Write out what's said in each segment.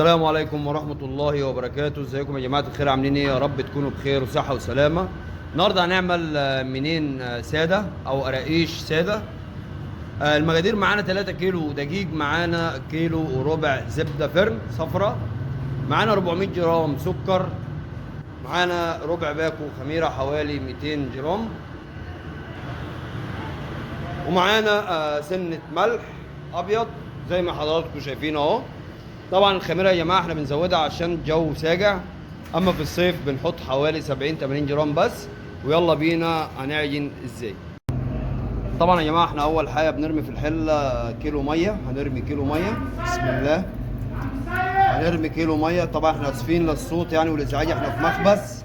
السلام عليكم ورحمة الله وبركاته. ازيكم يا جماعة الخير؟ عاملين ايه؟ يا رب تكونوا بخير وصحة وسلامة. النهاردة هنعمل منين سادة او قراقيش سادة. المقادير معانا 3 كيلو دقيق، معانا كيلو وربع زبدة فرن صفرة، معانا 400 جرام سكر، معانا ربع باكو خميرة حوالي 200 جرام، ومعانا سنة ملح ابيض زي ما حضراتكم شايفين اهو. طبعا الخميره يا جماعه احنا بنزودها عشان الجو ساقع، اما في الصيف بنحط حوالي 70 80 جرام بس. ويلا بينا هنعجن ازاي. طبعا يا جماعه احنا اول حاجه بنرمي في الحله كيلو ميه، هنرمي كيلو ميه بسم الله. هنرمي كيلو ميه، طبعا احنا اسفين للصوت يعني والازعاج، احنا في مخبز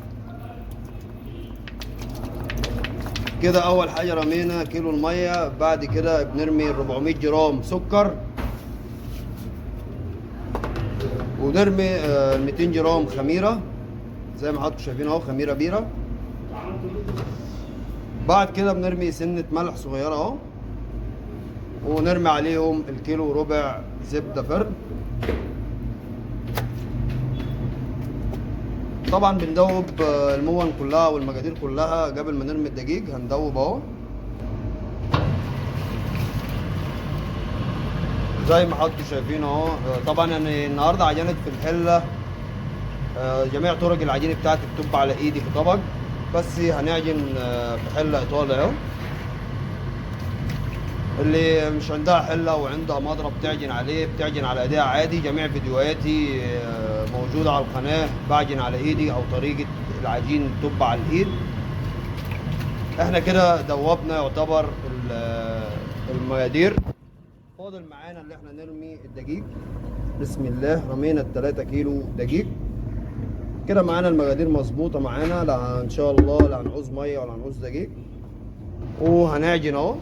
كده. اول حاجه رمينا كيلو الميه، بعد كده بنرمي 400 جرام سكر، ونرمي 200 جرام خميره زي ما حضراتكم شايفين اهو، خميره بيره. بعد كده بنرمي سنه ملح صغيره اهو، ونرمي عليهم الكيلو وربع زبده فرن. طبعا بندوب المون كلها والمقادير كلها قبل ما نرمي الدقيق، هندوب اهو زي ما حضراتكم شايفين اهو. طبعا انا النهارده عجنت في الحله، جميع طرق العجين بتاعتي بتبقى على ايدي في طبق، بس هنعجن في حله ايطالي اهو. اللي مش عندها حله وعندها مضرب تعجن عليه بتعجن على ايديها عادي. جميع فيديوهاتي موجوده على القناه، بعجن على ايدي او طريقه العجين بتبقى على الايد. احنا كده دوبنا يعتبر المقادير. فاضل معانا اللي احنا نرمي الدقيق. بسم الله، رمينا ال3 كيلو دقيق كده. معانا المقادير مظبوطه معانا، لا ان شاء الله لا هنعوز ميه ولا هنعوز دقيق. وهنعجن اهو.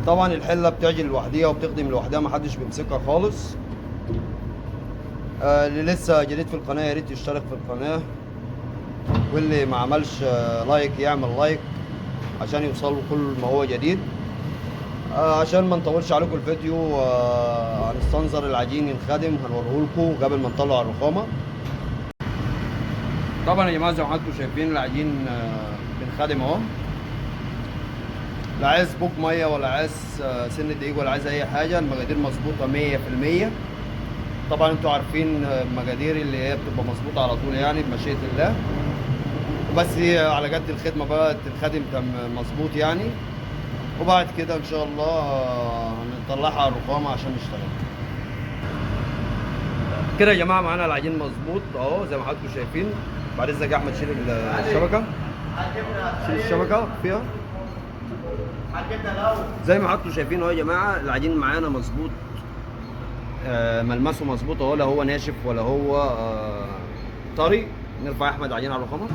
طبعا الحله بتعجن لوحديها وبتخدم لوحدها، محدش بيمسكها خالص. اللي لسه جديد في القناه يا ريت يشترك في القناه، واللي ما عملش لايك يعمل لايك عشان يوصله كل ما هو جديد. عشان ما نطولش عليكم الفيديو، هنستنظر العجين ينخدم هنوريه لكم قبل ما نطلع الرخامه. طبعا يا جماعه زي ما انتم شايفين العجين بنخدم اهو. لا عايز بوك ميه ولا عايز سن دقيق ولا عايز اي حاجه، المقادير مظبوطه 100%. طبعا انتوا عارفين المقادير اللي هي بتبقى مظبوطه على طول يعني بمشيئه الله، بس على قد الخدمه بقى تنخدم مظبوط يعني. وبعد كده ان شاء الله هنطلعها على الرخامه عشان نشتغل. كده يا جماعه معانا العجين مظبوط اهو زي ما حضراتكم شايفين. بعد اذنك يا احمد شيل الشبكه، شيل الشبكه فيها. زي ما حضراتكم شايفين اهو يا جماعه العجين معانا مظبوط، ملمسه مظبوط اهو، لا هو ناشف ولا هو طري. نرفع يا احمد العجين على الرخامه.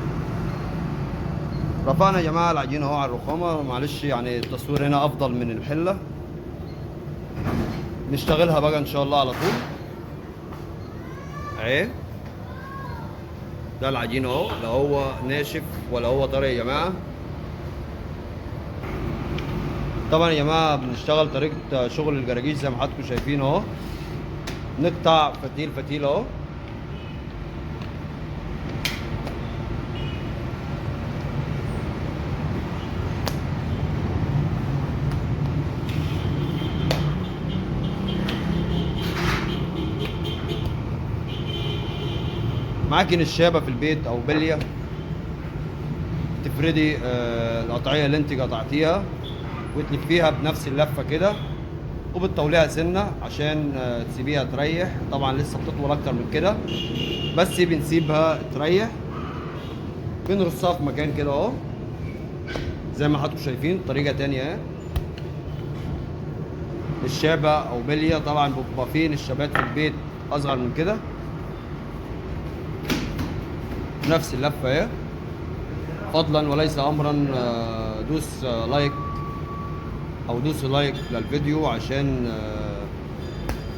رفعنا يا جماعه العجين اهو على الرخامه. معلش يعني التصوير هنا افضل من الحله. نشتغلها بقى ان شاء الله على طول اهي. ده العجين اهو، لا هو ناشف ولا هو طري يا جماعه. طبعا يا جماعه بنشتغل طريقه شغل الجراجيش زي ما حضراتكم شايفين اهو. نقطع فتيل فتيل اهو. معاكي نشابه في البيت او بليه، تفردي القطعيه اللي انت قطعتيها وتلفيها بنفس اللفه كده، وبتطوليها سنه عشان تسيبيها تريح. طبعا لسه بتطول اكتر من كده بس بنسيبها تريح. بنرصها في مكان كده اهو زي ما حضراتكم شايفين. طريقه تانية اهي، نشابه او بليه. طبعا بيبقى فيه نشابات في البيت اصغر من كده. نفس اللفه اهي. فضلا وليس امرا دوس لايك او دوس لايك للفيديو عشان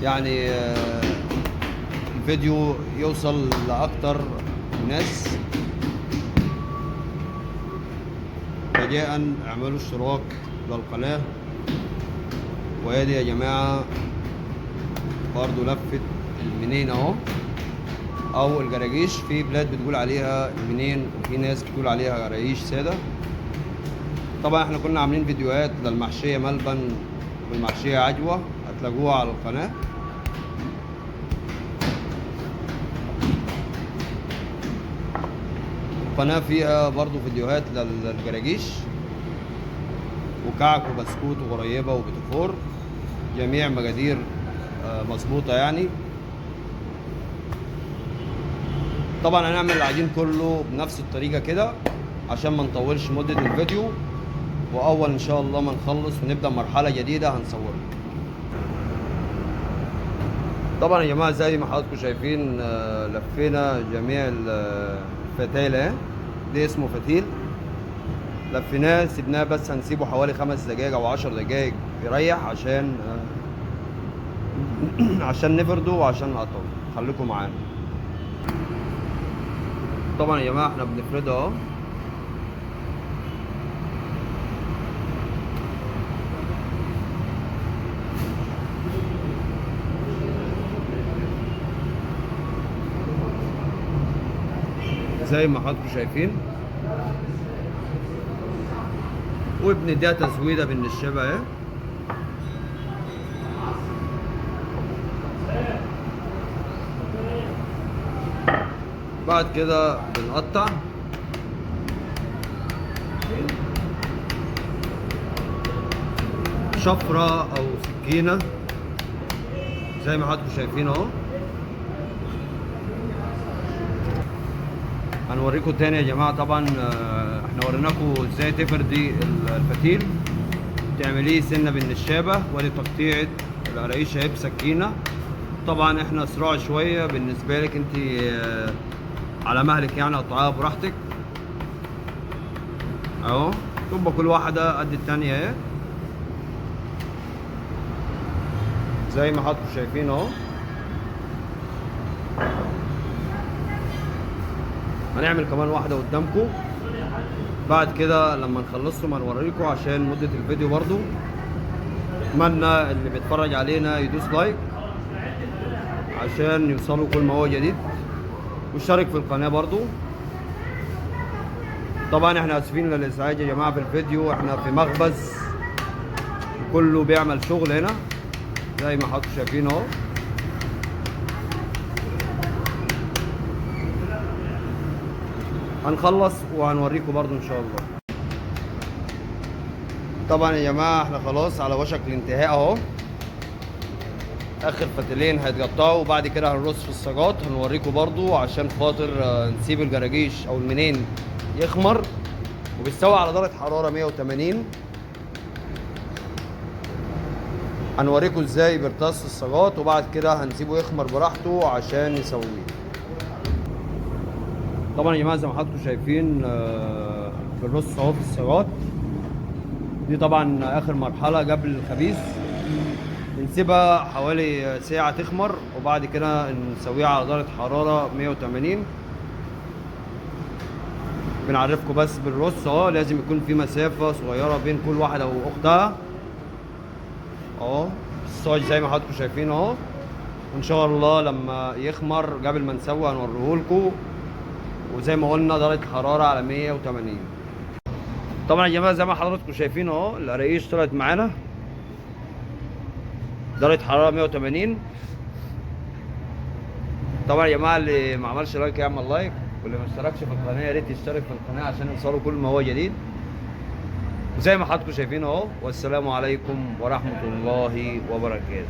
يعني الفيديو يوصل لاكتر ناس. رجاء اعملوا اشتراك للقناه. وادي يا جماعه برضو لفة المنين اهو، او الجراجيش. في بلاد بتقول عليها المنين وفي ناس بتقول عليها جراجيش سادة. طبعا احنا كنا عاملين فيديوهات للمحشية ملبن والمحشية عجوة، هتلاقوها على القناة. القناة فيها برضو فيديوهات للجراجيش وكعك وبسكوت وغريبة وبتفور، جميع مقادير مظبوطة يعني. طبعا هنعمل العجين كله بنفس الطريقة كده عشان ما نطولش مدة الفيديو، واول ان شاء الله ما نخلص ونبدأ مرحلة جديدة هنصورها. طبعا يا جماعة زي ما حضراتكم شايفين لفينا جميع الفتايل اهي، ده اسمه فتيل. لفيناه سيبناه، بس هنسيبه حوالي 5 دقايق او 10 دقايق يريح عشان نفرده وعشان نقطعه. خليكم معانا. طبعا يا جماعه احنا بنفرده اهو. زي ما حضراتكم شايفين، وبنديها تسويده بالنشابه اهي. بعد كده بنقطع شفرة او سكينة زي ما حضراتكم شايفين اهو. هنوريكم تاني يا جماعة. طبعا احنا وريناكم ازاي تفردي الفتيل، تعمليه سنة بالنشابة، ودي تقطيعة القراقيش اهي بسكينة. طبعا احنا اسرع شوية بالنسبة لك انت، على مهلك يعني، قطعها براحتك اهو. تبقى كل واحدة قد التانية اهي زي ما حضراتكم شايفين اهو. هنعمل كمان واحدة قدامكم. بعد كده لما نخلصهم هنوريكم عشان مدة الفيديو برضو. اتمنى اللي بيتفرج علينا يدوس لايك عشان يوصلوا كل ما هو جديد، واشترك في القناة برضو. طبعا احنا اسفين للازعاج يا جماعة في الفيديو، احنا في مخبز كله بيعمل شغل هنا زي ما حضراتكم شايفين اهو. هنخلص وهنوريكم برضو ان شاء الله. طبعا يا جماعة احنا خلاص على وشك الانتهاء اهو. اخر فتيلين هيتقطعوا وبعد كده هنرص في الصاجات. هنوريكم برضو عشان خاطر نسيب الجراجيش او المنين يخمر، وبيستوي على درجة حرارة 180. هنوريكم ازاي بيرتص الصاجات، وبعد كده هنسيبه يخمر براحته عشان يسويه. طبعا يا جماعه زي ما حضراتكم شايفين بنرص اهو في الصاجات دي. طبعا اخر مرحله قبل الخبيز، بنسيبها حوالي ساعه تخمر وبعد كده نسويها على درجه حراره 180. بنعرفكم بس بالرص اهو، لازم يكون في مسافه صغيره بين كل واحده واختها اهو. الصاج زي ما حضراتكم شايفين اهو. وان شاء الله لما يخمر قبل ما نسوي هنوريهولكم، وزي ما قلنا درجه الحراره على 180. طبعا يا جماعه زي ما حضراتكم شايفين اهو، القراقيش طلعت معانا درجه حراره 180. طبعا يا جماعه اللي ما عملش لايك يعمل لايك، واللي ما اشتركش في القناه يا ريت يشترك في القناه عشان يوصلوا كل ما هو جديد. وزي ما حضراتكم شايفين اهو، والسلام عليكم ورحمه الله وبركاته.